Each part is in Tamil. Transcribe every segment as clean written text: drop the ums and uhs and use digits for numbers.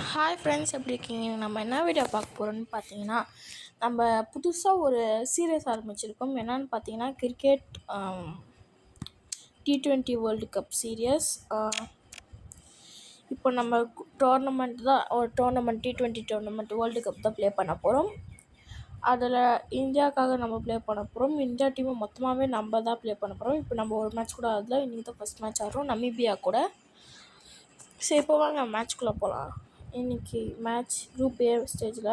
ஹாய் ஃப்ரெண்ட்ஸ், எப்படி இருக்கீங்க? நம்ம என்ன வீடியோ பார்க்க போகிறோம்னு பார்த்தீங்கன்னா, நம்ம புதுசாக ஒரு சீரியஸ் ஆரம்பிச்சிருக்கோம். என்னென்னு பார்த்தீங்கன்னா, cricket T20 world cup series. இப்போ நம்ம tournament T20 tournament world cup தான் ப்ளே பண்ண போகிறோம். அதில் இந்தியாவுக்காக நம்ம ப்ளே பண்ண போகிறோம். இந்தியா டீமை மொத்தமாகவே நம்ம தான் ப்ளே பண்ண போகிறோம். இப்போ நம்ம ஒரு மேட்ச் கூட ஆடல. இன்றைக்கி தான் ஃபஸ்ட் மேட்ச் ஆடுறோம், நமீபியா கூட. சரி, இப்போ வாங்க மேட்ச்குள்ளே போகலாம். இன்றைக்கி மேட்ச் குரூப் ஏ ஸ்டேஜில்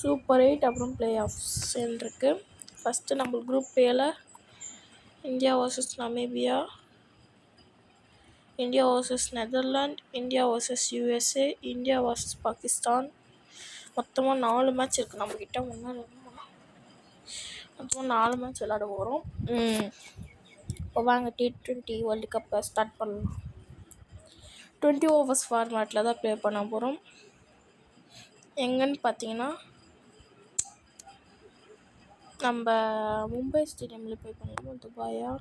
சூப்பர் 8 அப்புறம் ப்ளே ஆஃப்ஸ்ன்னு இருக்குது. ஃபஸ்ட்டு நம்ம குரூப் ஏல India versus Namibia, India versus Netherland, India versus USA, India versus Pakistan. மொத்தமாக 4 மேட்ச் இருக்குது நம்மக்கிட்ட. மொத்தமாக 4 மேட்ச் விளாட போகிறோம். இப்போ வாங்க T20 வேர்ல்டு கப்பை ஸ்டார்ட் பண்ணலாம். 20 ஓவர்ஸ் ஃபார்மேட்டில் தான் ப்ளே பண்ண போகிறோம். எங்கன்னு பார்த்தீங்கன்னா, நம்ம மும்பை ஸ்டேடியமில் ப்ளே பண்ணிடுவோம். துபாயா?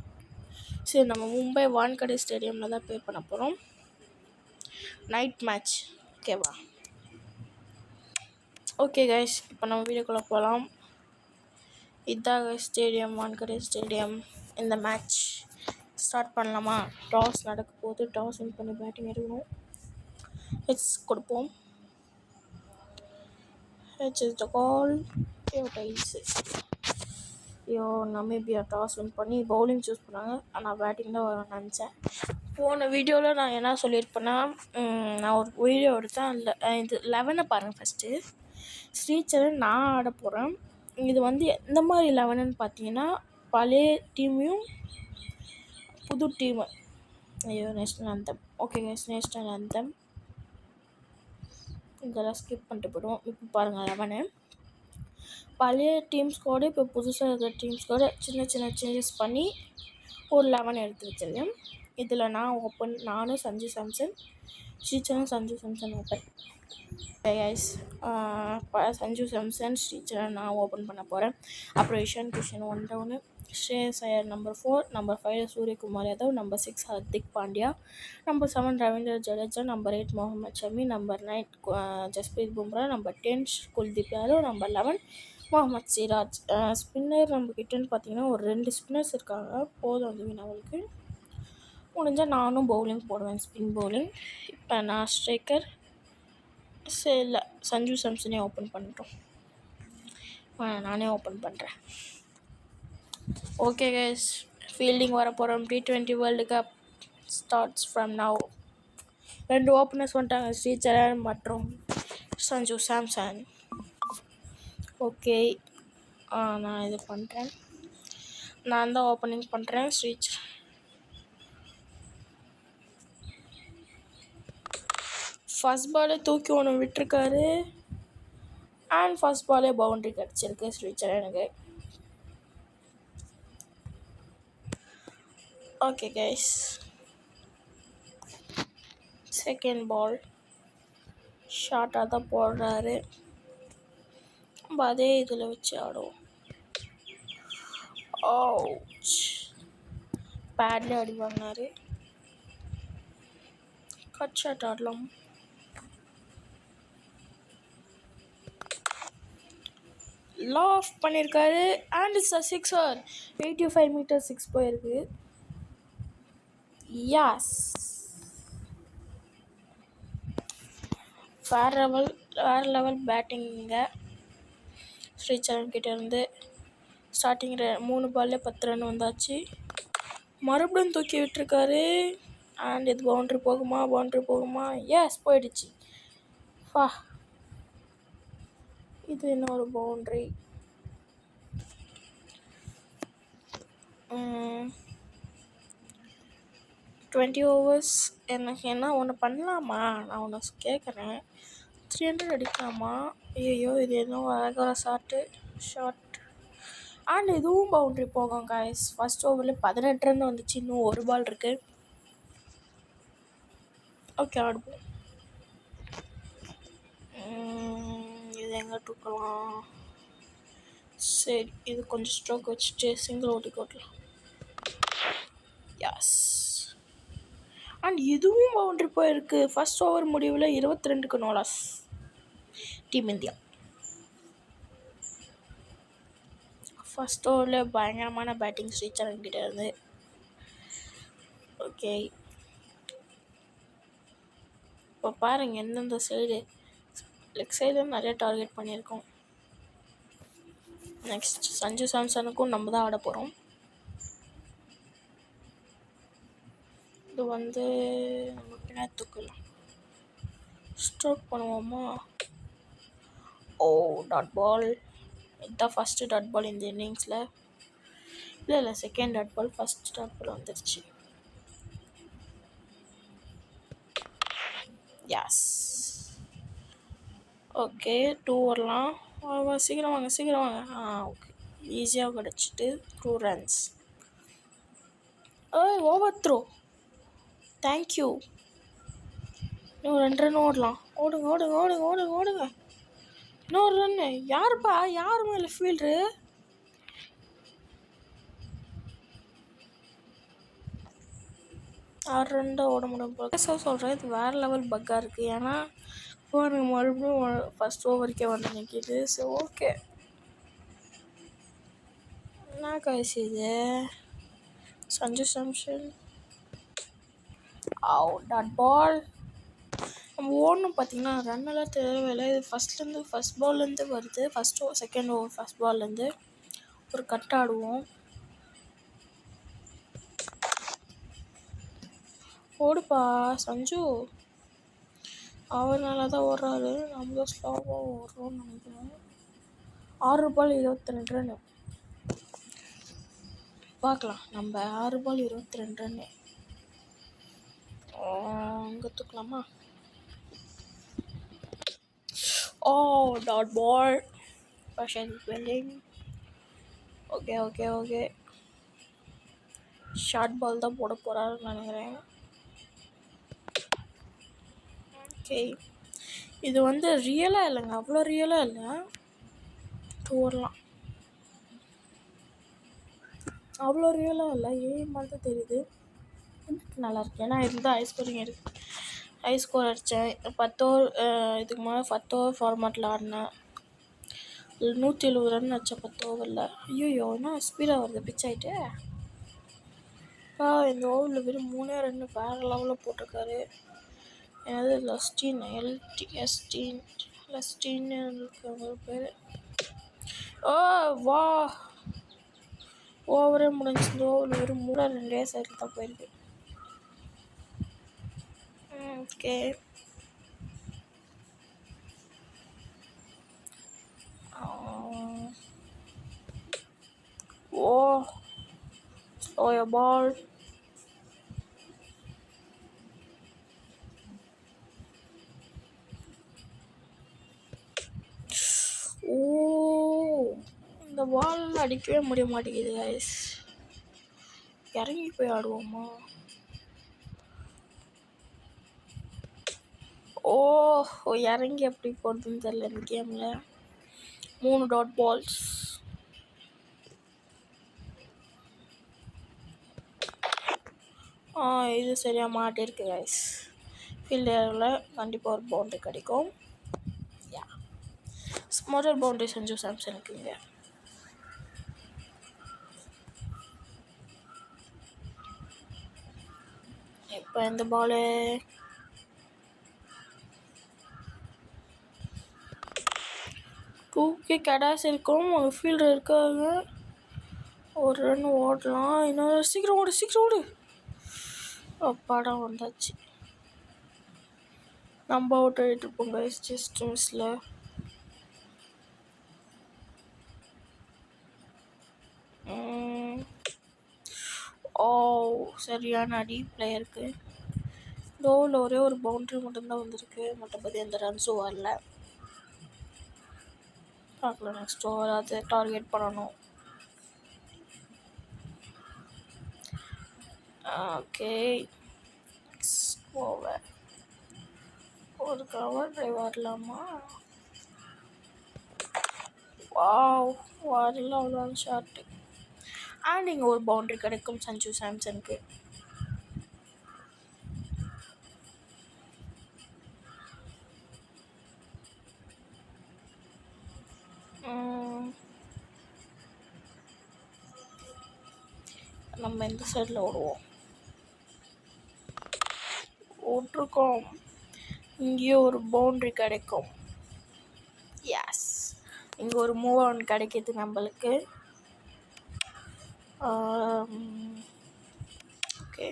சரி, நம்ம மும்பை வான்கடே ஸ்டேடியமில் தான் ப்ளே பண்ண போகிறோம். நைட் மேட்ச், ஓகேவா? ஓகே கைஸ், இப்போ நம்ம வீடியோக்குள்ளே போகலாம். இதான் ஸ்டேடியம், வான்கடே ஸ்டேடியம். இந்த மேட்ச் ஸ்டார்ட் பண்ணலாமா? டாஸ் நடக்க போது. டாஸ் வின் பண்ணி பேட்டிங் எடுக்கணும். ஹெட்ஸ் கொடுப்போம். ஹெட்ஸ் இஸ் த கால். ஐயோ, நமீபியா டாஸ் வின் பண்ணி பவுலிங் சூஸ் பண்ணாங்க. ஆனால் பேட்டிங் தான் வரும்னு நினச்சேன். போன வீடியோவில் நான் என்ன சொல்லியிருப்பேன்னா, நான் ஒரு வீடியோ எடுத்தேன். அதில் இது 11 பாருங்கள். ஃபஸ்ட்டு ஸ்ரீசரண் நான் ஆட போகிறேன். இது வந்து எந்த மாதிரி 11ன்னு பார்த்தீங்கன்னா, பழைய டீமையும் புது டீமு. ஐயோ, national anthem. Okay guys, national anthem இதெல்லாம் ஸ்கிப் பண்ணிட்டு போய்டுவோம். இப்போ பாருங்கள் 11. பழைய டீம்ஸ்கோடு இப்போ புதுசாக இருக்கிற டீம்ஸ்கோடு சின்ன சின்ன சேஞ்சஸ் பண்ணி ஒரு 11 எடுத்து வச்சிருக்கேன். இதில் நானும் சஞ்சு சாம்சன், ஸ்ரீசரன், சஞ்சு சாம்சன் ஓப்பன். கைஸ், சஞ்சு சாம்சன், ஸ்ரீசரன் நான் ஓப்பன் பண்ண போகிறேன். அப்புறம் Ishan Kishan 1 down, Shreyas Iyer number 4, number 5 Suryakumar Yadav, number 6 Hardik Pandya, number 7 Ravindra Jadeja, number 8 Mohammed Shami, number 9 Jasprit Bumrah, number 10 Kuldeep Yadav, number 11 Mohammed Siraj. Spinner நம்மக்கிட்டன்னு பார்த்தீங்கன்னா ஒரு 2 ஸ்பின்னர்ஸ் இருக்காங்க. போதும் அந்த அவங்களுக்கு. முடிஞ்சால் நானும் பவுலிங் போடுவேன், ஸ்பின் பவுலிங். இப்போ நான் ஸ்ட்ரைக்கர் இல்லை, சஞ்சு சாம்சனே ஓப்பன் பண்ணிட்டோம். நானே ஓப்பன் பண்ணுறேன். ஓகே கைஸ், ஃபீல்டிங் வர போகிறோம். T20 world cup starts from now. 2 openers வந்துட்டாங்க, ஸ்ரீசரண் மற்றும் சஞ்சு சாம்சன். ஓகே, நான் இது பண்ணுறேன். நான் தான் ஓப்பனிங் பண்ணுறேன். ஸ்ரீசரண் ஃபஸ்ட் பாலே தூக்கி ஒன்று விட்டுருக்காரு. அண்ட் ஃபஸ்ட் பாலே பவுண்ட்ரி கிடச்சிருக்கு ஸ்ரீசரனுக்கு. ஓகே கைஸ், செகண்ட் பால் ஷார்ட்டாக தான் போடுறாரு. நம்ம அதே இதில் வச்சு ஆடுவோம். பேட்லேயே அடி வாங்கினாரு. கட் ஷாட் ஆடலாம். லாஃப் பண்ணியிருக்காரு. And it's a sixer. 85 metre 6 போயிருக்கு. யாஸ், வேறு லெவல் பேட்டிங்க ஸ்ரீசரண் கிட்டேருந்து. ஸ்டார்டிங் 3 பால்ல 10 ரன் வந்தாச்சு. மறுபடியும் தூக்கி விட்டுருக்காரு. அண்ட் இது பவுண்ட்ரி போகுமா? எஸ், போயிடுச்சு. இது இன்னொரு பவுண்ட்ரி. 20 ஓவர்ஸ். எனக்கு என்ன ஒன்று பண்ணலாமா? நான் ஒன்று கேட்குறேன். 300 அடிக்கலாமா? ஐயோ, இது என்ன அழகான ஷார்ட். அண்ட் இதுவும் பவுண்ட்ரி போகும் கைஸ். ஃபஸ்ட் ஓவரில் 18 ரன் வந்துச்சு. இன்னும் ஒரு பால் இருக்குது. ஓகே, ஆடுவோம். இது எங்கே தூக்கலாம்? சரி, இது கொஞ்சம் ஸ்ட்ரோக் வச்சுட்டு சிங்கிள் ஓட்டி ஓட்டலாம். யாஸ், அண்ட் இதுவும் பவுண்டரி போயிருக்கு. ஃபர்ஸ்ட் ஓவர் முடிவில் 22க்கு நோலாஸ் டீம் இந்தியா. ஃபர்ஸ்ட் ஓவரில் பயங்கரமான பேட்டிங் ஸ்ரீசரன் கிட்ட இருந்து. ஓகே, இப்போ பாருங்கள் எந்தெந்த சைடு லெக் சைடு நிறைய டார்கெட் பண்ணியிருக்கோம். நெக்ஸ்ட் சஞ்சு சாம்சனுக்கும் நம்ம தான் ஆட போகிறோம். இது நம்ம பின்னாடி தூக்கலாம். ஸ்ட்ரோக் பண்ணுவோமா? ஓ, டாட் பால். இதுதான் ஃபஸ்ட்டு டாட் பால் இந்த இன்னிங்ஸில். இல்லை second dot ball. First dot ball வந்துருச்சு. யாஸ். ஓகே, 2 வரலாம். சீக்கிரம் வாங்க. ஓகே, ஈஸியாக கிடச்சிட்டு 2 runs. Overthrow. தேங்க்யூ. இன்னும் 2 ரன் ஓடலாம். ஓடுங்க. இன்னொரு ரன்னு. யாருப்பா? யார் மேலே ஃபீல்டரு? ஆறு ரன் தான் ஓட முடியும் போல. சொல்கிறேன், இது வேறு லெவல் பக்காக இருக்குது. ஏன்னா இப்போ எனக்கு மறுபடியும் ஃபஸ்ட் ஓவருக்கே வந்து நிற்கிது. ஸோ ஓகே, என்ன காய்ச்சி இது? Sanju Samson dot ball. நம்ம ஓடணும். பார்த்தீங்கன்னா ரன்னெல்லாம் தேவையில்லை. இது ஃபஸ்ட் பால்லேருந்து வருது. செகண்ட் ஓவர் ஃபஸ்ட் பால்லேருந்து ஒரு கட் ஆடுவோம். ஓடுப்பா சஞ்சு. அவர் நல்லா தான் ஓடுறாரு. நம்ம தான் ஸ்லோவாக ஓடுறோம்னு நினைக்கிறோம். 6 பால் 22 ரன்னு. பார்க்கலாம். நம்ம 6 பால் 22 ரன்னு இங்கே தூக்கலாமா? Dot ball. Passion spelling. Okay. Short ball தான் போட போகிறாருன்னு நினைக்கிறேன். ஓகே, இது ரியலாக இல்லைங்க. அவ்வளோ ரியலாக இல்லை. வரலாம். அவ்வளோ ரியலாக இல்லை. மாதிரி தான் தெரியுது. நல்லாயிருக்கு. ஏன்னா இதுதான் ஹை ஸ்கோர் அடித்தேன். 10 ஓவர். இதுக்கு முன்னாடி 10 ஓவர் ஃபார்மேட்டில் ஆடினேன். 170 ரன் அடித்தேன் 10 ஓவரில். ஐயோ, என்ன ஸ்பீடாக வருது பிச் ஆகிட்டு. இந்த ஓவரில் வெறும் 3 ரன்னு வேறு லெவலில் போட்டிருக்காரு. என்னது லஸ்டின்னு இருக்க பேர். வா, ஓவரே முடிஞ்சு. இந்த ஓவரில் வெறும் 2 சைடில் தான் போயிருக்கு. Okay, slow ball. இந்த பால் அடிக்கவே முடிய மாட்டேங்குது கைஸ். இறங்கி போய் ஆடுவோமா? இறங்கி எப்படி போடுறதுன்னு தெரியல இந்த கேமில். 3 டாட் பால்ஸ். இது சரியாக மாட்டிருக்கு கைஸ். ஃபீல்டரில் கண்டிப்பாக ஒரு பவுண்டரி கிடைக்கும். முதல் பவுண்டரி சஞ்சு சாம்சனுக்குங்க. இப்போ இந்த பாலு டூக்கே கடாஸ் இருக்கும். அவங்க ஃபீல்டர் இருக்காங்க. ஒரு ரன் ஓடலாம். இன்னொரு சீக்கிரம் ஓடு. படம் வந்தாச்சு. நம்ம அவுட் ஆகிட்டு இருப்போம் கைஸ். ஜஸ்ட் மிஸ்ல. சரியான அடி பிளேயருக்கு. இந்த ஓவரில் ஒரே ஒரு பவுண்ட்ரி மட்டும்தான் வந்திருக்கு. மற்றபடி அந்த ரன்ஸும் வரல. பார்க்கலாம். நெக்ஸ்ட் ஓவர் அதை டார்கெட் பண்ணணும். Okay, over. ஒரு கவர் ட்ரைவ் வரலாமா? வரல. அவ்வளோ ஷார்ட்டு. அண்ட் இங்கே ஒரு பவுண்ட்ரி கிடைக்கும் சஞ்சு சாம்சனுக்கு. நம்ம இந்த சைடில் ஓடுவோம். ஓட்டிருக்கோம். இங்கேயே ஒரு பவுண்ட்ரி கிடைக்கும். எஸ், இங்கே ஒரு மூவ் ஆன் கிடைக்கிது நம்மளுக்கு. ஓகே,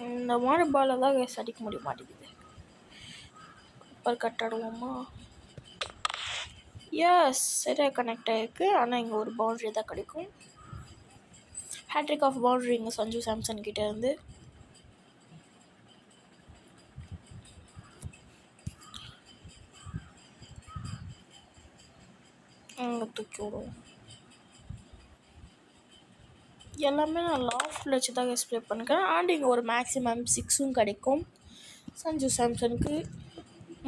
இந்த மாதிரி பாலை தான் கேஸ் அடிக்க முடிய மாட்டேங்குது. கட் ஆடுவோமா? எஸ், சரியாக கனெக்ட் ஆகிருக்கு. ஆனால் இங்கே ஒரு பவுண்ட்ரி தான் கிடைக்கும். ஹேட்ரிக் ஆஃப் பவுண்ட்ரி இங்கே சஞ்சு சாம்சன் கிட்டே இருந்து. அங்கே தூக்கி விடுவோம். எல்லாமே நான் லாஃப்டில் வச்சு தான் எக்ஸ்பிளே பண்ணிக்கிறேன். அண்ட் இங்கே ஒரு மேக்ஸிமம் 6 கிடைக்கும் சஞ்சு சாம்சனுக்கு.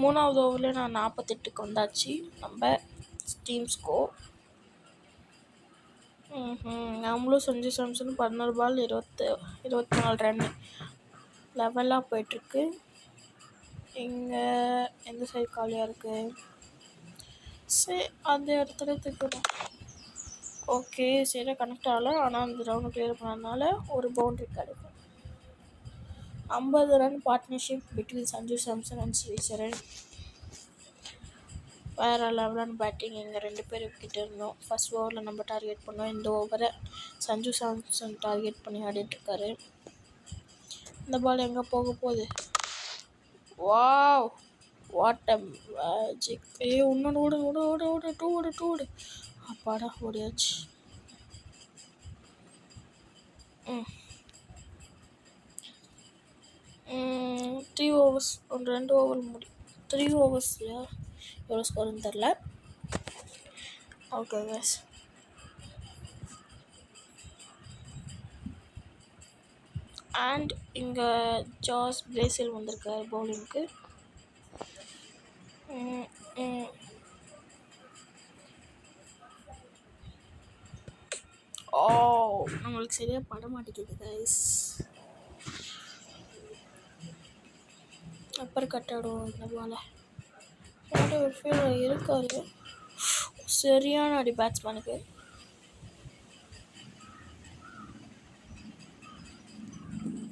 3வது ஓவரில் நான் 48க்கு வந்தாச்சு நம்ம டீம் ஸ்கோர். நம்மளும் சஞ்சு சாம்சன் 16 பால் 24 ரன் லெவலாக போயிட்டுருக்கு. இங்கே எந்த சைடு காலியாக இருக்குது? சரி, அந்த இடத்துல தூக்கணும். ஓகே, சரியாக கனெக்ட் ஆகலை. ஆனால் அந்த ரவுண்டு கிளியர் பண்ணதுனால ஒரு பவுண்ட்ரி கிடைக்கும். 50 run partnership between Sanju Samson and Sricharan. வேறு லெவலான பேட்டிங். இங்கே 2 பேர் கிட்ட இருந்தோம். ஃபர்ஸ்ட் ஓவரில் நம்ம டார்கெட் பண்ணோம். இந்த ஓவரை சஞ்சு சாம்சன் டார்கெட் பண்ணி ஆடிட்டுருக்காரு. இந்த பால் எங்கே போக போகுது? Wow, what a magic. இன்னொன்று ஓடு டூ ஓடு. அப்பாடா, ஓடியாச்சு. 3 overs, 2 ஓவர் 3 ஓவர்ஸில் எவ்வளோ ஸ்கோர்னு தெரில. ஓகே கேஸ், அண்ட் இங்கே ஜாஸ் பிரேசில் வந்திருக்காரு பவுலிங்க்கு. நம்மளுக்கு சரியாக பட மாட்டேங்குது கைஸ். அப்புறம் கட் ஆடுவோம் இந்த பாலை. ஒரு ஃபீல்டர் இருக்காரு, சரியான அடி பேட்ஸ்மேனுக்கு.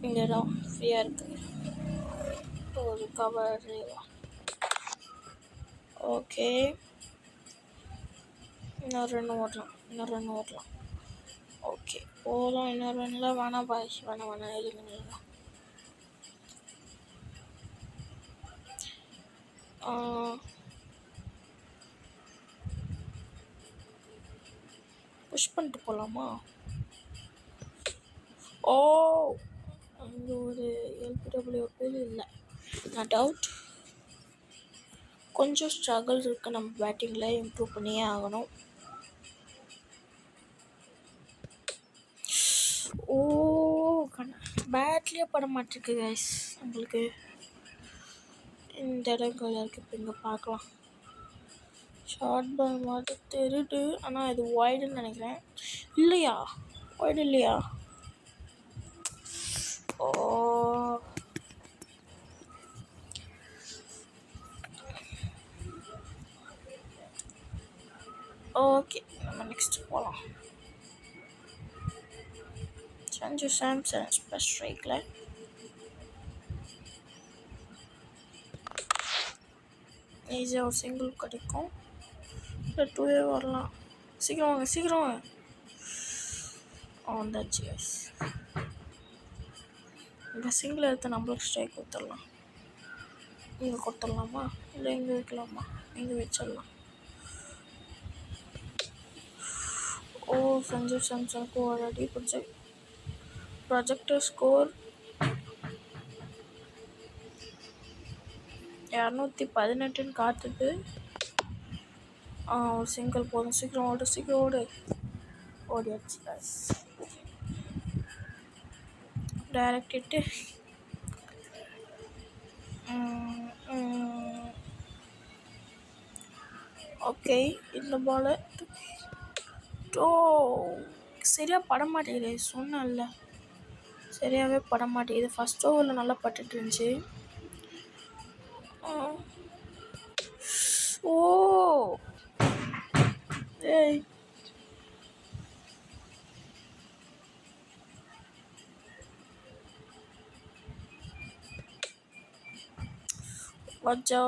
இந்த இடம் ஃப்ரீயாக இருக்குது. ஒரு கவர். ஓகே, இன்னொரு ரன் ஓடலாம். ஓகே, போகலாம். இன்னொரு ரன்னில் வேணாம் பாய், வேணாம் எழுதுங்க. புஷ் பண்ணிட்டு போகலாமா? அங்கே ஒரு எல்பிடபிள்யூ பேர் இல்லை, நாட் அவுட். கொஞ்சம் ஸ்ட்ரகிள் இருக்குது நம்ம பேட்டிங்கில், இம்ப்ரூவ் பண்ணியே ஆகணும். பேட்லேயே பட மாட்டிருக்கு கைஸ். உங்களுக்கு இந்த இடங்கள் இருக்குது. இப்போ இங்கே பார்க்கலாம். ஷார்ட் பால் மாதிரி தெரியுது, ஆனால் இது வைடுன்னு நினைக்கிறேன். இல்லையா? வைடு இல்லையா? ஓகே, நம்ம நெக்ஸ்ட் போகலாம். சஞ்சு சாம்சன் ஃபர்ஸ்ட் ஸ்ட்ரைக்கில். ஈஸியாக ஒரு சிங்கிள் கிடைக்கும், இல்லை 2 வரலாம். சீக்கிரம் வாங்க. வந்தாச்சு கைஸ். இந்த சிங்கிள் எடுத்து நம்மளுக்கு ஸ்ட்ரைக் கொடுத்துடலாம். இங்கே கொடுத்துடலாமா, இல்லை இங்கே வைக்கலாமா? இங்கே வச்சிடலாம். சஞ்சு சாம்சனுக்கு ஒரு அடி பிடிச்சி ப்ரொஜெக்டர் ஸ்கோர் 218 காட்டுது. ஒரு சிங்கிள் போதும். சீக்கிரம் ஓடு. ஓடியாச்சு கைஸ். டைரக்ட் இட்டு. ஓகே, இந்த பாலை சரியாக பட மாட்டேங்குது. சொன்னேன்ல, சரியாகவே பட மாட்டேங்குது. ஃபர்ஸ்ட் ஓவரில் நல்லா பட்டுட்டு இருந்துச்சு. ஏய் வச்சோ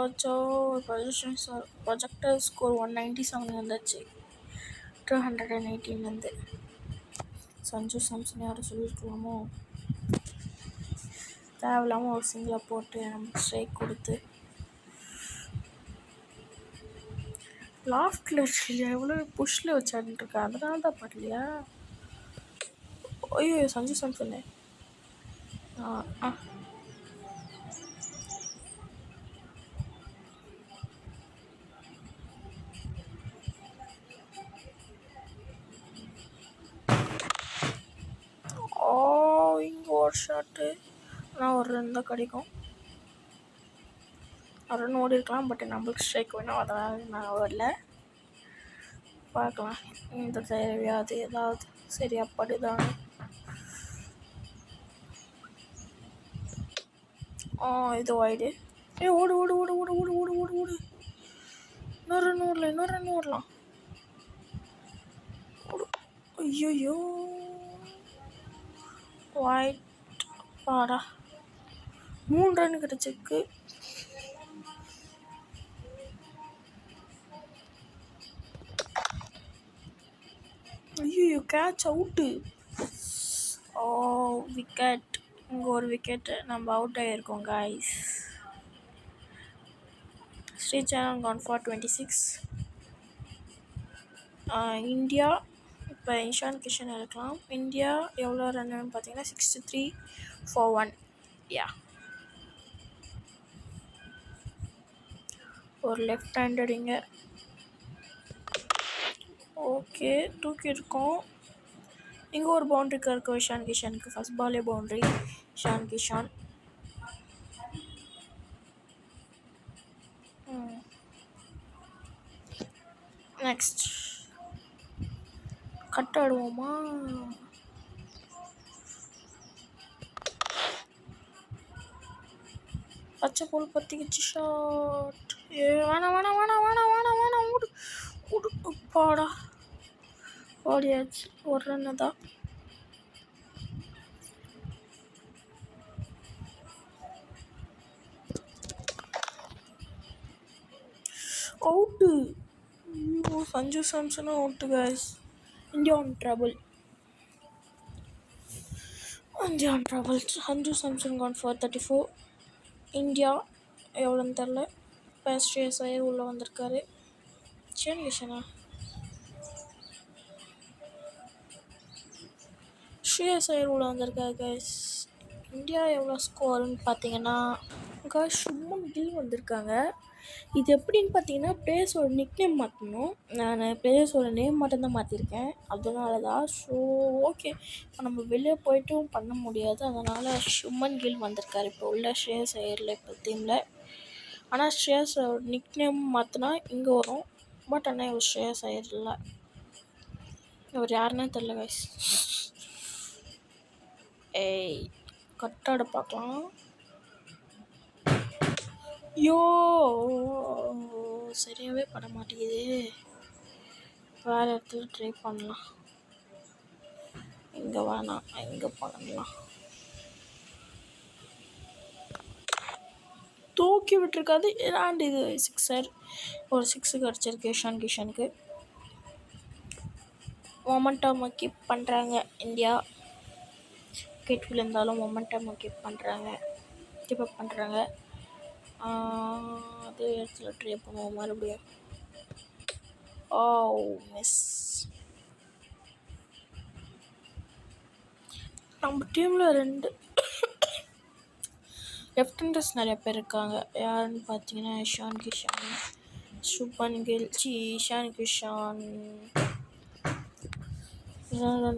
ப்ரொஜெக்டர் ஸ்கோர் 197 வந்துச்சு 218 சஞ்சு சாம்சன் யாரும் சொல்லியிருக்கலாமோ. தேவையில்லாமல் ஒரு சிங்கிளை போட்டு நமக்கு ஸ்ட்ரைக் கொடுத்து லாஃப்டில் எவ்வளோ புஷ்ஷில் வச்சாருன்ட்ருக்கா, அதனால தான் படலையா. ஐயோ சஞ்சு சாம்சன் இங்கே ஒரு ஷாட்டு ஆனால் ஒரு ரன் தான் கிடைக்கும். ரன் ஓடி இருக்கலாம், பட் நம்மளுக்கு ஸ்ட்ரைக் வேணும், அதனால் நான் வரல. பார்க்கலாம் இந்த தேவையாது ஏதாவது சரியா படுதான். இது வாய்டு. ஓடு ஓடு ஓடு ஓடு ஓடு ஓடு ஓடு ஓடு இன்னொரு ரன் ஓடலாம். ஐயோ ஒயிட் பாடா 3 ரன் கிடச்சிருக்கு. ஐயோ கேட்ச் அவுட்டு. விக்கெட். இங்கே ஒரு விக்கெட்டு நம்ம அவுட் ஆகிருக்கோம் guys. Sricharan gone for 26. India இப்போ இஷான் கிஷன் இருக்கலாம். இந்தியா எவ்வளோ ரன்னு பார்த்தீங்கன்னா 63 for 1. ஒரு லெஃப்ட் ஹேண்டட் இங்கே. ஓகே தூக்கியிருக்கோம். இங்கே ஒரு பவுண்ட்ரிக்கு இருக்கும் இஷான் கிஷனுக்கு. ஃபஸ்ட் பாலே boundary Ishan Kishan. Next cut ஆடுவோமா. பச்சை போல் பற்றிக்கிச்சு ஷாட். வேணாம் வேணாம் வேணாம் வேணாம் வேணாம் வேணாம் ஓடு ஓடு பாடா ஓடியாச்சு. ஒரு ரன்னு தான். அவுட்டு. சஞ்சு சாம்சனும் out guys. India on trouble. Sanju Samson gone for 34. India எவ்வளோன்னு தெரில. இப்போ ஸ்ரேயஸ் ஐயர் உள்ளே வந்திருக்காரு. இஷான் கிஷனா ஸ்ரேயஸ் ஐயர் உள்ளே வந்திருக்காரு கைஸ். இந்தியா எவ்வளோ ஸ்கோருன்னு பார்த்தீங்கன்னா சுப்மன் கில் வந்திருக்காங்க. இது எப்படின்னு பார்த்தீங்கன்னா பிளேயர்ஸோட நிக்நேம் மாற்றணும். நான் பிளேயர்ஸோட நேம் மட்டும்தான் மாற்றிருக்கேன், அதனால தான். ஸோ ஓகே, இப்போ நம்ம வெளியே போய்ட்டும் பண்ண முடியாது, அதனால் சுப்மன் கில் வந்திருக்காரு இப்போ உள்ள ஸ்ரேயஸ் ஐயரில் இப்போ டீமில். ஆனால் ஸ்ரேயஸ் நிக்நேம் மாற்றினா இங்கே வரும், பட் ஆனால் இவர் ஸ்ரேயஸ் ஐயர் இல்லை. இவர் யாருன்னே தெரில கைஸ். கட்டாட பார்க்கலாம். சரியாகவே பட மாட்டேங்குது. வேறு இடத்துல ட்ரை பண்ணலாம். இங்கே வேணாம், இங்கே பண்ணலாம். தூக்கி விட்டுருக்காது ஏதாண்டு. இது 6 ஒரு 6 கிடச்சிருக்கு இஷான் கிஷனுக்கு. மொமெண்டம் கீப் பண்ணுறாங்க இந்தியா. விக்கெட் விழுந்தாலும் மொமெண்டம் கீப் அப் பண்ணுறாங்க. அதே இடத்துல ட்ரை பண்ணுவோம் மறுபடியும். மிஸ். நம்ம டீமில் 2 லெஃப்ட் ஹேண்டர்ஸ் நிறைய பேர் இருக்காங்க. யாருன்னு பார்த்தீங்கன்னா இஷான் கிஷான், சுப்மன் கில், இஷான் கிஷான்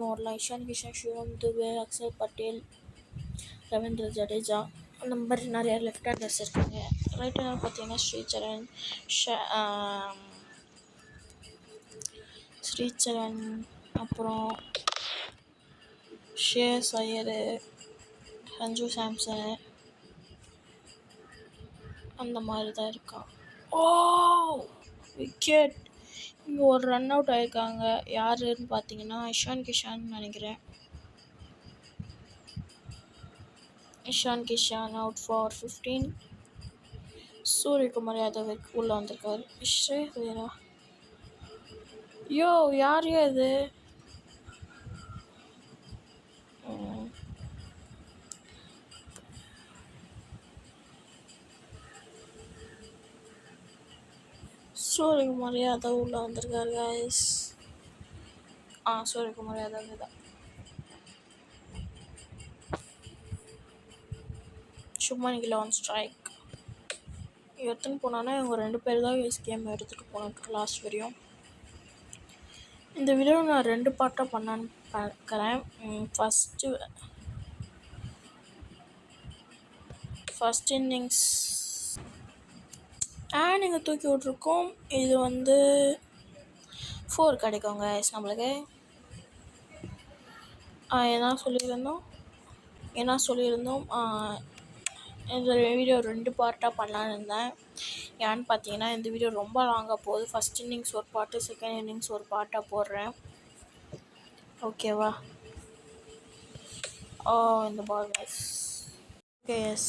ஓடலாம். இஷான் கிஷான், சிவம் துபே, அக்ஷர் பட்டேல், ரவீந்திர ஜடேஜா, அந்த மாதிரி நிறையா லெஃப்ட் ஹேண்டர்ஸ் இருக்காங்க. ரைட் ஹேண்டர் பார்த்தீங்கன்னா ஸ்ரீசரண், அப்புறம் ஸ்ரேயஸ் ஐயர், சஞ்சு சாம்சன், அந்த மாதிரி தான் இருக்கான். விக்கெட். இங்கே ஒரு ரன் அவுட் ஆகிருக்காங்க. யாருன்னு பார்த்தீங்கன்னா இஷான் கிஷான் நினைக்கிறேன். Ishan Kishan out for 15. சூரியகுமார் யாதவ் உள்ளே வந்திருக்காரு. வேறா யோ யார் இது? சூரியகுமார் யாதவ் உள்ள வந்திருக்காரு கைஸ். சூரியகுமார் யாதவ் தான். Samman kill on strike. எடுத்துன்னு போனானா இவங்க 2 பேர் தான் கேம் எடுத்துகிட்டு போனதுக்கு லாஸ்ட் வரையும். இந்த வீடியோ நான் 2 பார்ட்டாக பண்ணான்னு பார்க்குறேன். ஃபஸ்ட் இன்னிங்ஸ் நீங்கள் தூக்கி விட்ருக்கோம். இது 4 கிடைக்குங்க நம்மளுக்கு. என்ன சொல்லியிருந்தோம் இந்த வீடியோ 2 பார்ட்டாக பண்ணலான்னு இருந்தேன். ஏன்னு பார்த்தீங்கன்னா இந்த வீடியோ ரொம்ப லாங்காக போகுது. ஃபஸ்ட் இன்னிங்ஸ் ஒரு பார்ட்டு, செகண்ட் இன்னிங்ஸ் ஒரு பார்ட்டாக போடுறேன். ஓகேவா? இந்த பால் கைஸ். ஓகே எஸ்,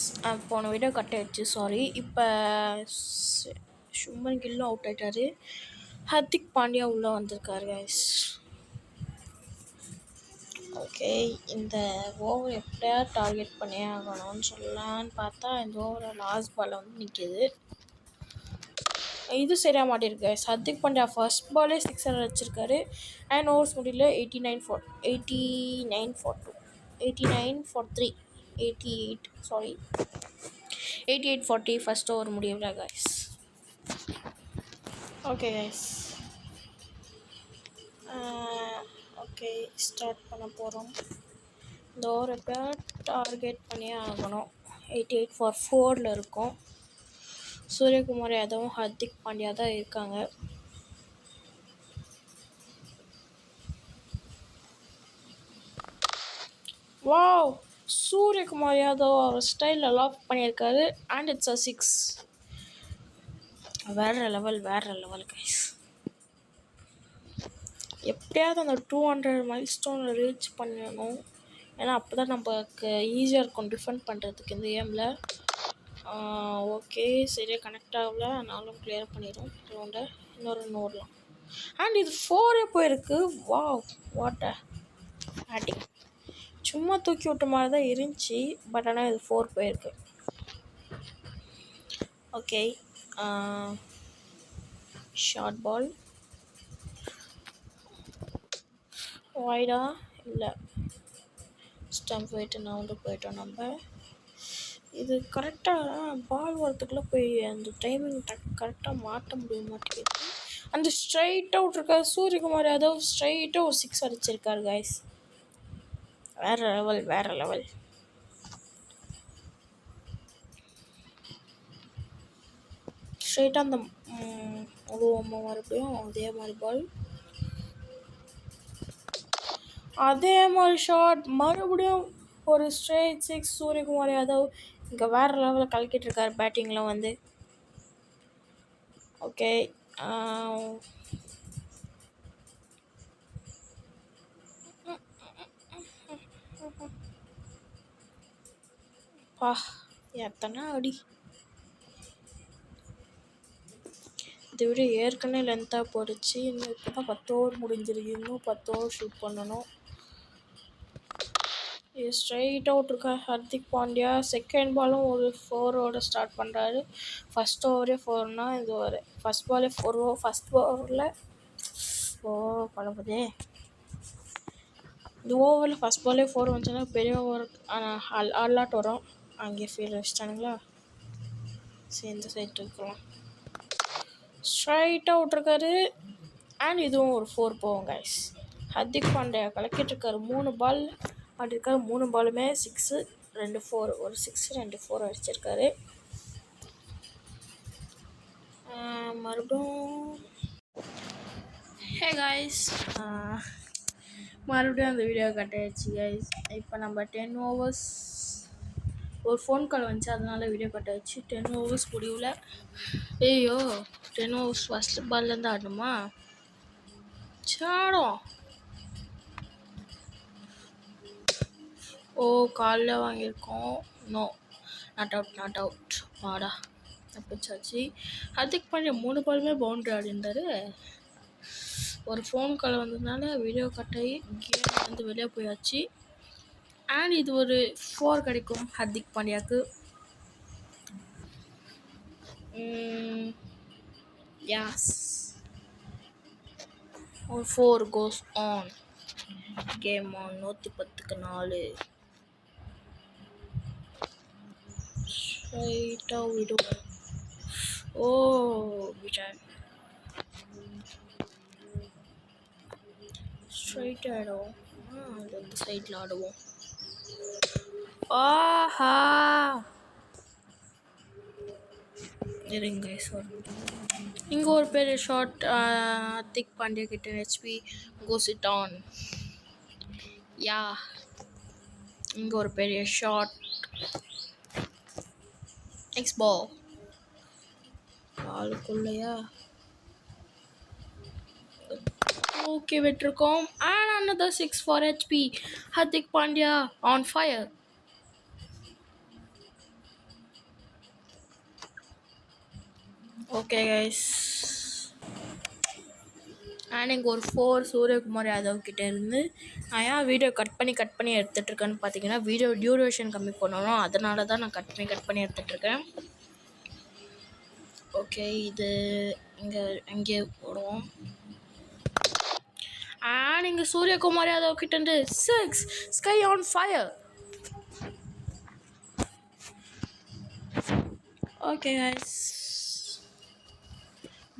போன வீடியோ கட் ஆகிடுச்சு, சாரி. இப்போ சுமன் கில்லும் அவுட் ஆகிட்டாரு. ஹர்திக் பாண்டியா உள்ளே வந்திருக்காரு கைஸ். ஓகே, இந்த ஓவர் எப்படியா டார்கெட் பண்ணி ஆகணும்னு சொல்லலான்னு பார்த்தா இந்த ஓவரை லாஸ்ட் பாலில் நிற்கிது. இது சரியாக மாட்டிருக்கு. ஹர்திக் பாண்டியா ஃபர்ஸ்ட் பாலே 6 அடிச்சிருக்காரு. அண்ட் ஓவர்ஸ் முடியல 89 for 3. 88-40 ஃபர்ஸ்ட் ஓவர் முடியல guys. Okay guys, okay start பண்ண போகிறோம். இந்த ஓவர் எப்போ டார்கெட் பண்ணி ஆகணும். 88 for 4 இருக்கும். சூரியகுமார் யாதவும் ஹர்திக் பாண்டியா தான் இருக்காங்க. வாவ், சூரியகுமார் யாதவ் அவர் ஸ்டைலில் லாக் பண்ணியிருக்காரு. And it's a 6. வேற லெவல் கைஸ். எப்படியாவது அந்த 200 மைல்ஸ்டோனை ரீச் பண்ணணும். ஏன்னா அப்போ தான் நமக்கு ஈஸியாக இருக்கும் டிஃபெண்ட் பண்ணுறதுக்கு இந்த கேமில். ஓகே, சரியாக கனெக்ட் ஆகல, ஆனாலும் கிளியர் பண்ணிடும் ரவுண்டை. இன்னொரு ஓடலாம். அண்ட் இது 4 போயிருக்கு. Wow, what batting. சும்மா தூக்கி விட்ட மாதிரி தான் இருந்துச்சு, பட் ஆனால் இது 4 போயிருக்கு. ஓகே, ஷார்ட் பால் வாய்டா இல்லை ஸ்டம்ப் போயிட்டு நான் போயிட்டோம். நம்ம இது கரெக்டாக பால் வரத்துக்குள்ளே போய் அந்த டைமிங் கரெக்டாக மாட்ட முடிய மாட்டேங்குது. அந்த ஸ்ட்ரைட் அவுட் இருக்காரு சூரியகுமார் யாதவ். ஸ்ட்ரைட்டாக ஒரு 6 அடிச்சிருக்காரு கைஸ். வேற லெவல். ஸ்ட்ரைட்டாக அந்த மறுபடியும் அதே மாதிரி பால், அதே மாதிரி ஷாட், மறுபடியும் ஒரு ஸ்ட்ரைட் 6. சூரியகுமார் யாதவ் இங்கே வேற லெவலில் கலக்கிட்டு இருக்காரு பேட்டிங்கில் ஓகே, எத்தனை அடி. இதை விட ஏற்கனவே லென்த்தாக போயிடுச்சு. இன்னும் இப்போ தான் 10 ஓவர் முடிஞ்சிருக்கு. இன்னும் 10 ஓவர் ஷூட் பண்ணணும். இது ஸ்ட்ரைட் அவுட் இருக்கா ஹர்திக் பாண்டியா. செகண்ட் பாலும் ஒரு 4 ஸ்டார்ட் பண்ணுறாரு. ஃபஸ்ட் ஓவரே 4னா இது ஒரு ஃபஸ்ட் பாலே 4. ஃபஸ்ட் ஓவரில் பழப்பதே இந்த ஓவரில் ஃபஸ்ட் பாலே 4 வந்துச்சுன்னா பெரிய ஓவர் ஆல்லாட் வரும். அங்கே ஃபீல் வச்சிட்டானுங்களா. சரி, இந்த சைட் இருக்கலாம். ஸ்ட்ரைட்டாக விட்ருக்காரு. அண்ட் இதுவும் ஒரு 4 போகும் கைஸ். ஹர்திக் பாண்டியா கலக்கிட்டுருக்காரு. 3 பால் ஆடிருக்காரு. 3 பாலுமே 6, 2 4. ஒரு 6, 2 4 அடிச்சிருக்காரு. மறுபடியும் ஹே கைஸ், மறுபடியும் அந்த வீடியோ கட் ஆகிடுச்சு கைஸ். இப்போ நம்ம 10 ஓவர்ஸ் ஒரு ஃபோன் கால் வந்துச்சு, அதனால வீடியோ கட் ஆகிடுச்சு. 10 ஓவர்ஸ் முடிவில் 10 ஓவர்ஸ் ஃபஸ்ட் பால்லேருந்து ஆடணுமா? சாடம். ஓ காலைல வாங்கியிருக்கோம். No, not out. வாடா தப்பிச்சாச்சு. ஹர்திக் பாண்டியா 3 பாலுமே பவுண்டரி ஆடிருந்தாரு. ஒரு ஃபோன் கால் வந்ததுனால வீடியோ கட்டாகி கேம் வந்து வெளியே போயாச்சு. அண்ட் இது ஒரு 4 கிடைக்கும் ஹர்திக் பாண்டியாவுக்கு. யாஸ், ஒரு 4 கோஸ் ஆன். Game on. 110க்கு 4. ஸ்ட்ரைட்டாக விடுவோம். ஓ விஜய் ஸ்ட்ரைட் ஆகிடும். அது இந்த சைடில் ஆடுவோம். ஆஹா இருங்க சார். இங்கே ஒரு பெரிய ஷாட் ஹர்திக் பாண்டியா கிட்ட. HP goes it on. Yeah, இங்கே ஒரு பெரிய ஷாட். நெக்ஸ்ட் பால் பாலுக்குள்ளையா. ஓகே விட்டுருக்கோம். And another 6 for HP. Hardik Pandya on fire. Okay guys, and இங்கே ஒரு 4 சூரியகுமார் யாதவ் கிட்டே இருந்து. நான் ஏன் வீடியோ கட் பண்ணி எடுத்துகிட்ருக்கேன்னு பார்த்தீங்கன்னா, வீடியோ டியூரேஷன் கம்மி பண்ணணும். அதனால தான் நான் கட் பண்ணி எடுத்துகிட்ருக்கேன். ஓகே, இது இங்கே போடுவோம். அண்ட் இங்கே சூரியகுமார் யாதவ் கிட்ட இருந்து 6. Sky on fire. Okay guys,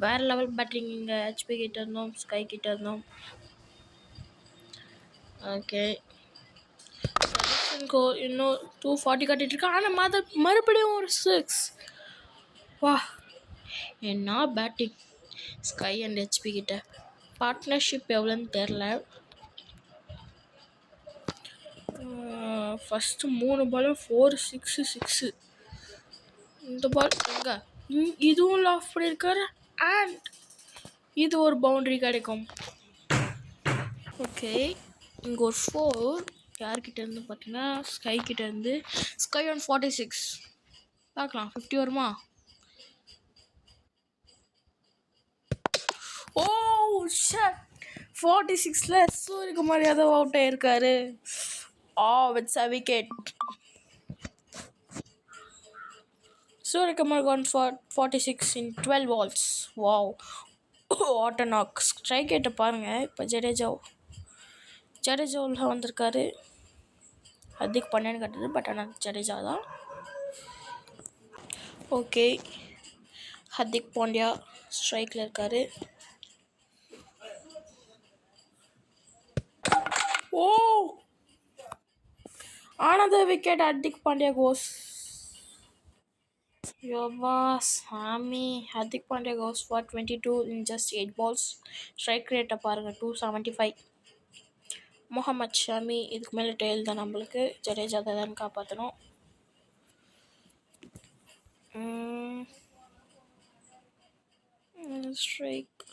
வேறு லெவல் பேட்டிங். இங்கே ஹெச்பி கிட்ட இருந்தோம், ஸ்கை கிட்ட இருந்தோம். ஓகே, இன்னும் 240 கட்டிகிட்ருக்கேன். ஆனால் மறுபடியும் ஒரு 6. வா, என்ன பேட்டிங் ஸ்கை அண்ட் ஹெச்பி கிட்ட. பார்ட்னர்ஷிப் எவ்வளோன்னு தெரில. ஃபஸ்ட்டு 3 பாலும் 4, 6, 6. இந்த பால் எங்கே, இதுவும் லாஃப் பண்ணியிருக்காரு. அண்ட் இது ஒரு பவுண்ட்ரி கிடைக்கும். ஓகே, இங்கே ஒரு 4 யார்கிட்ட இருந்து பார்த்தீங்கன்னா ஸ்கை கிட்ட இருந்து. Sky on 46. பார்க்கலாம் 50 வருமா. ஓ ஷட், 46ல சூரியகுமார் யாதவ் அவுட் ஆயிருக்காரு. It's a wicket. Suryakumar gone for 46 in 12 balls. Wow, what a knock. Strike ரேட்டை பாருங்கள். இப்போ ஜடேஜா உள்ள வந்திருக்காரு. ஹர்திக் பாண்டியான்னு கட்டுது, பட் ஆனால் ஜடேஜா தான். ஓகே, ஹர்திக் பாண்டியா ஸ்ட்ரைக்கில் இருக்காரு. ஓ, another wicket. ஹர்திக் பாண்டியா கோஸ். யோபா சாமி. Hardik Pandya goes for 22 in just 8 balls. Strike ரேட்டை பாருங்கள் 275. முகமது ஷமி இதுக்கு மேலே டெயில் தான். நம்மளுக்கு ஜடேஜா தான் காப்பாற்றணும். ஸ்ட்ரைக்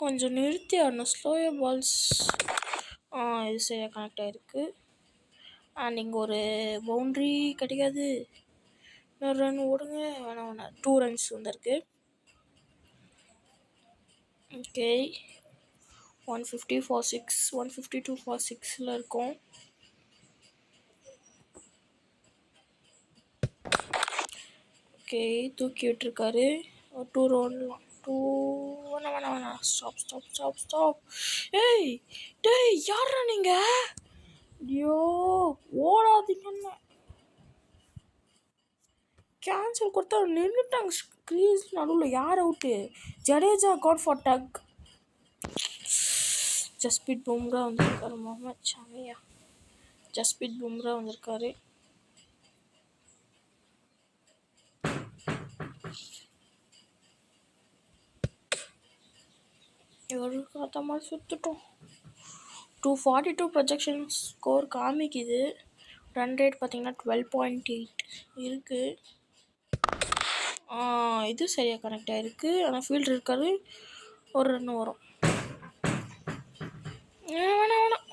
கொஞ்சம் நிறுத்தி ஆடணும். Slower balls. இது சரியாக கனெக்ட் ஆகிருக்கு. அண்ட் இங்கே ஒரு பவுண்ட்ரி கிடைக்காது. இன்னொரு ரன் ஓடுங்க. வேணாம் 2 runs வந்திருக்கு. ஓகே, 150 for 6, 152 for 6ல் இருக்கும். ஓகே, தூக்கி விட்டுருக்காரு. 2 ரவுண்ட்லாம் 2. வேணாம் ஸ்டாப். ஏய் டேய், யாரா நீங்கள்? ஐயோ ஓடாதீங்கன்னு கேன்சல் கொடுத்தா நின்றுட்டாங்க. ஸ்க்ரீஸ் நடுவில். யார் அவுட்டு? Jadeja caught for duck. Jasprit Bumrah வந்திருக்காரு. முகமது ஷமியா ஜஸ்பீத் பும்ரா வந்திருக்காரு. ஒரு காத்த மாதிரி சுற்றுட்டோம். 242 ப்ரொஜெக்ஷன் ஸ்கோர் காமிக்குது. ரன் ரேட் பார்த்திங்கன்னா 12.8 இருக்குது. இது சரியாக கனெக்ட் ஆகிருக்கு. ஆனால் ஃபீல்டர் இருக்காரு. ஒரு ரன் வரும். வேணாம் வேணாம்.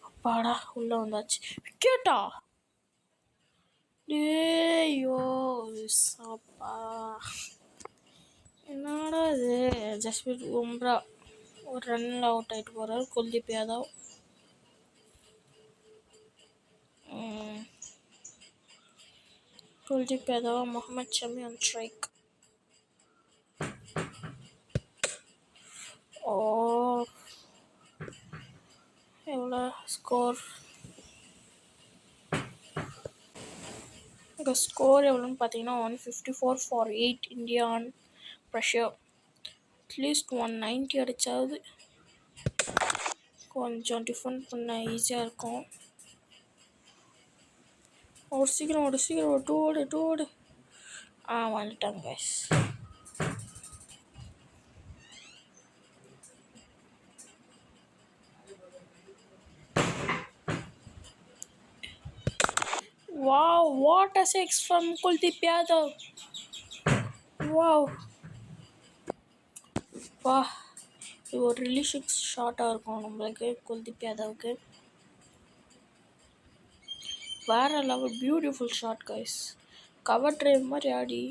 அப்பாடா உள்ள வந்தாச்சு. விக்கெட்டா? ஐயோ அப்பா, என்னடா இது? ஜஸ்பிரீத் பும்ரா ஒரு ரன்னில் அவுட் ஆகிட்டு போகிறார். Kuldeep Yadav Mohammed Shami on strike. Oh எவ்வளோ ஸ்கோர்? இந்த ஸ்கோர் எவ்வளோன்னு பார்த்தீங்கன்னா 154 for 8 India on pressure. At least 190 அடிச்சாவது கொஞ்சம் டிஃபெண்ட் பண்ண ஈஸியாக இருக்கும். ஒரு சீக்கிரம் ஒரு டூ ஓடு. வந்துட்டாங்க guys. Wow, what a six from Kuldeep Yadav. Wow. வா, இது ஒரு ரிலீஷிங் ஷாட்டாக இருக்கும் நம்மளுக்கு. குல்தீப் யாதவுக்கு வேறு level beautiful shot guys. Cover drive மாதிரி ஆடி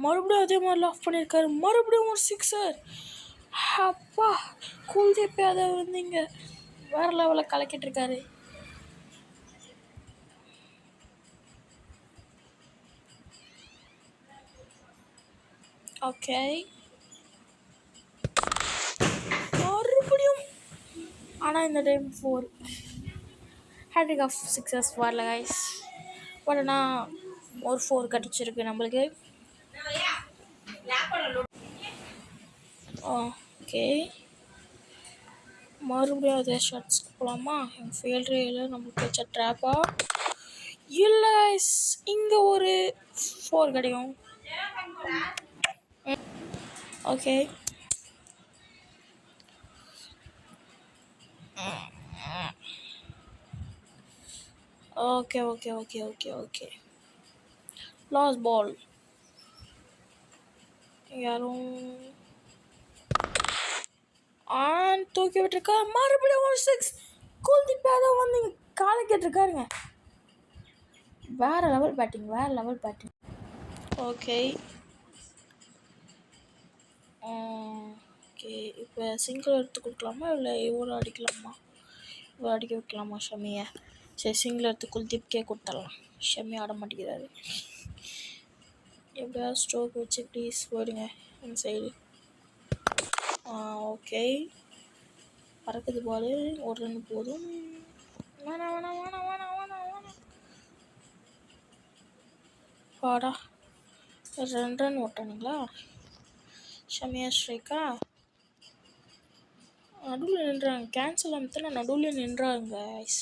மறுபடியும் அதே மாதிரி லாஃப் பண்ணியிருக்காரு. மறுபடியும் ஒரு சிக்ஸர். அப்பா, குல்தீப் யாதவ் வந்து இங்கே வேறு லெவலில் கலக்கிட்டு இருக்காரு. ஓகே, மறுபடியும். ஆனால் இந்த டைம் 4 ஹேட்ரிக் ஆஃப் சிக்ஸஸ் வரல கைஸ். பட் ஆனால் ஒரு 4 கிடச்சிருக்கு நம்மளுக்கு. ஓகே, மறுபடியும் அதே ஷாட்ஸ்க்கு போகலாமா? என் ஃபீல்ட்ரேயில் நம்மளுக்கு வச்ச ட்ராப்பா இல்லை கைஸ். இங்கே ஒரு 4 கிடைக்கும். Okay, okay okay okay okay okay last ball. யாரும் தூக்கி விட்டுருக்கா. மறுபடியும் ஒரு 6. குல்தீப் யாதவ் வந்து இங்கே காலை கேட்டிருக்காருங்க. வேறு லெவல் பேட்டிங். ஓகே ஓகே, இப்போ சிங்கிள் எடுத்து கொடுக்கலாமா இல்லை இவ்வளோ அடிக்கலாமா? இவ்வளோ அடிக்க வைக்கலாமா ஷமியை? சரி, சிங்கிள் எடுத்து குல்தீப்கே கொடுத்துடலாம். ஷமி ஆட மாட்டேங்கிறாரு. எப்படியா ஸ்ட்ரோக் வச்சு ப்ளீஸ் போயிடுங்க இந்த சைடு. ஓகே, பறக்குது பால். ஒரு ரன் போதும். வேணாம். பாடா, 2 ரன் ஓட்டானுங்களா? ஷமியா ஸ்ட்ரைக்கா? நடுவில் நின்றாங்க. கேன்சல் அமுத்தினா நடுவில் நின்றாங்க கைஸ்.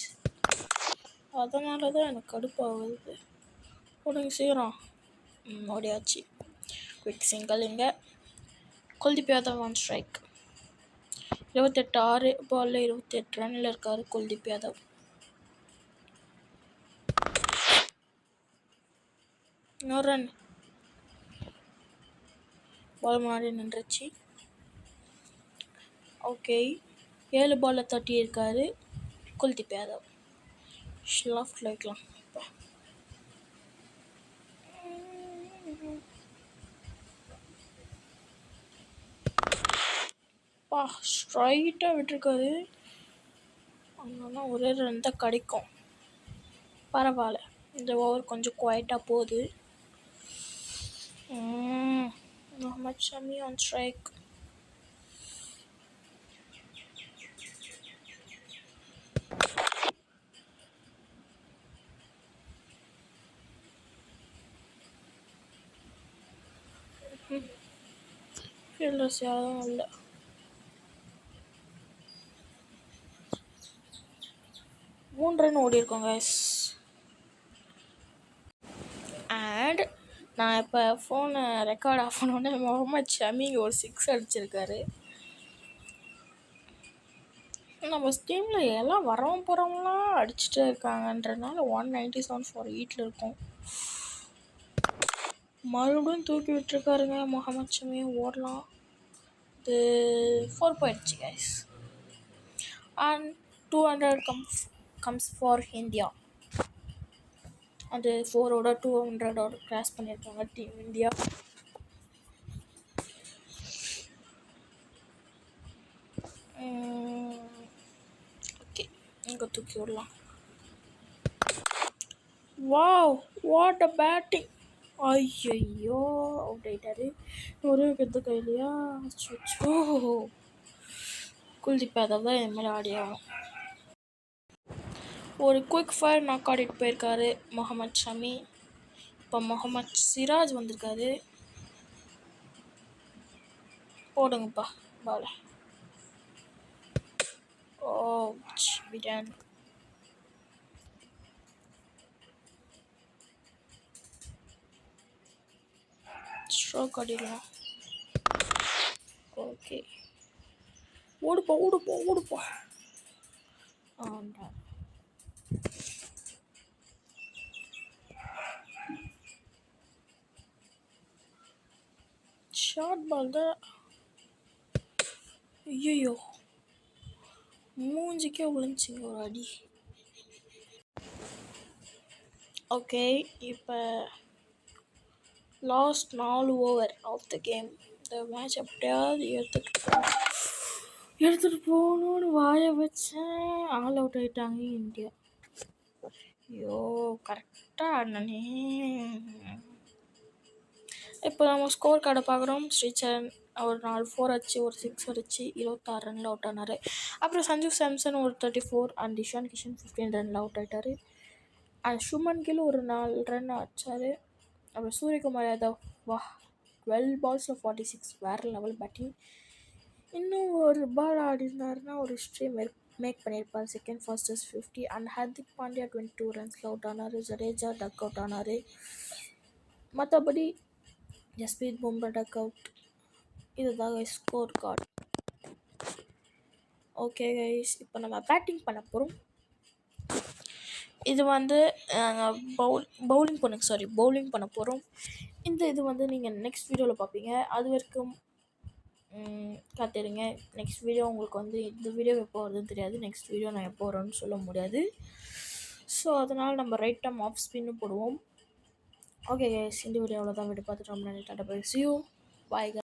அதனால தான் எனக்கு கடுப்பாகுது. போடுங்க சீக்கிரம். ஓடியாச்சு. குவிக் சிங்கிள் இங்கே. Kuldeep Yadav on strike. 6 பாலில் 28 ரன்னில் இருக்கார் குல்தீப் யாதவ். இன்னொரு ரன். பால் முன்னாடி நின்றுச்சு. ஓகே, 7 பாலில் 30 இருக்கார் குல்தீப் யாதவ். லெஃப்டில் வைக்கலாம். ஸ்ட்ரைட்டாக விட்டுருக்காரு. அதனால ஒரே ரன் தான் கிடைக்கும். பரவாயில்ல, இந்த ஓவர் கொஞ்சம் குவைட்டாக போகுது. Mohammed Shami on strike. Fielders யாரும் இல்லை. மூணு ரன் ஓடி இருக்கோம் கைஸ். அண்ட் நான் இப்போ ஃபோனை ரெக்கார்ட் ஆஃப் பண்ணோன்னே முகமது ஷமி ஒரு 6 அடிச்சிருக்காரு. நம்ம டீமில் எல்லாம் வரவும் போகிறவங்களாம் அடிச்சுட்டே இருக்காங்கன்றனால 197 for 8 இருக்கும். மறுபடியும் தூக்கி விட்டுருக்காருங்க முகமது ஷமி. ஓடலாம். இது 4 போயிடுச்சு guys. and 200 comes for India. அது 4ஓட 200ஓட கிராஸ் பண்ணியிருக்காங்க டீம் இந்தியா. ஓகே, இங்கே தூக்கி விடலாம். Wow, what a batting! ஐயோ, அவுட் ஆகிட்டாரு. ஒரே விக்கெட் கையிலையா? அச்சோ, குல்தீப் யாதவ் தான் இனிமேல் ஆடி ஆகும். ஒரு குயிக் ஃபயர் நாக் ஆடிட்டு போயிருக்காரு முகமது ஷமி. இப்போ முகமது சிராஜ் வந்திருக்காரு. போடுங்கப்பா பால. ஓ விடன். ஸ்ட்ரோக் அடிக்கலாம். ஓகே, ஓடுப்பா ஓடுப்பா ஓடுப்பா. ஷார்ட் பால் தான். ஐயோ, மூஞ்சிக்கே விழுந்துச்சிங்க ஒரு அடி. ஓகே, இப்போ last 4 over of the game. இந்த மேட்ச் எப்படியாவது எடுத்துகிட்டு போகணுன்னு வாயை வச்சேன். ஆல் அவுட் ஆகிட்டாங்க இந்தியா. ஐயோ, கரெக்டாக ஆடினே. இப்போ நம்ம ஸ்கோர் கார்டை பார்க்குறோம். ஸ்ரீசரண் ஒரு 4 4 அடிச்சு ஒரு 6 அடிச்சு 26 ரனில் அவுட் ஆனார். அப்புறம் சஞ்சு சாம்சன் ஒரு 34 அண்ட் இஷான் கிஷன் 15 ரனில் அவுட் ஆகிட்டார். அண்ட் சுமன் கில் ஒரு 4 ரன் அடித்தார். அப்புறம் சூரியகுமார் யாதவ் 12 balls 46 வேறு லெவல் பேட்டிங். இன்னும் ஒரு பால் ஆடினாருன்னா ஒரு ஹிஸ்ட்ரி மேக் பண்ணியிருப்பார். Second fastest 50. And Hardik Pandya 22 ரன்ஸில் அவுட் ஆனார். ஜடேஜா டக் அவுட் ஆனார். மற்றபடி ஜஸ்பீத் பும்ரா டக் அவுட். இதுதான் ஸ்கோர் கார்டு. ஓகே கைஸ், இப்போ நம்ம பேட்டிங் பண்ண போகிறோம். இது வந்து பவுலிங் பண்ண போகிறோம். இது வந்து நீங்கள் நெக்ஸ்ட் வீடியோவில் பார்ப்பீங்க. அது வரைக்கும் காத்திருங்க. நெக்ஸ்ட் வீடியோ உங்களுக்கு வந்து இந்த வீடியோ எப்போ வருதுன்னு தெரியாது. நெக்ஸ்ட் வீடியோ நான் எப்போ வரும்னு சொல்ல முடியாது. ஸோ அதனால் நம்ம ரைட் டைம் ஆஃப் ஸ்பின்னு போடுவோம். ஓகே கைஸ், இந்த வீடியோ அவ்வளோதான். வீடியோ பார்த்துட்டு ரொம்ப நன்றி. Tata bye, see you, bye guys.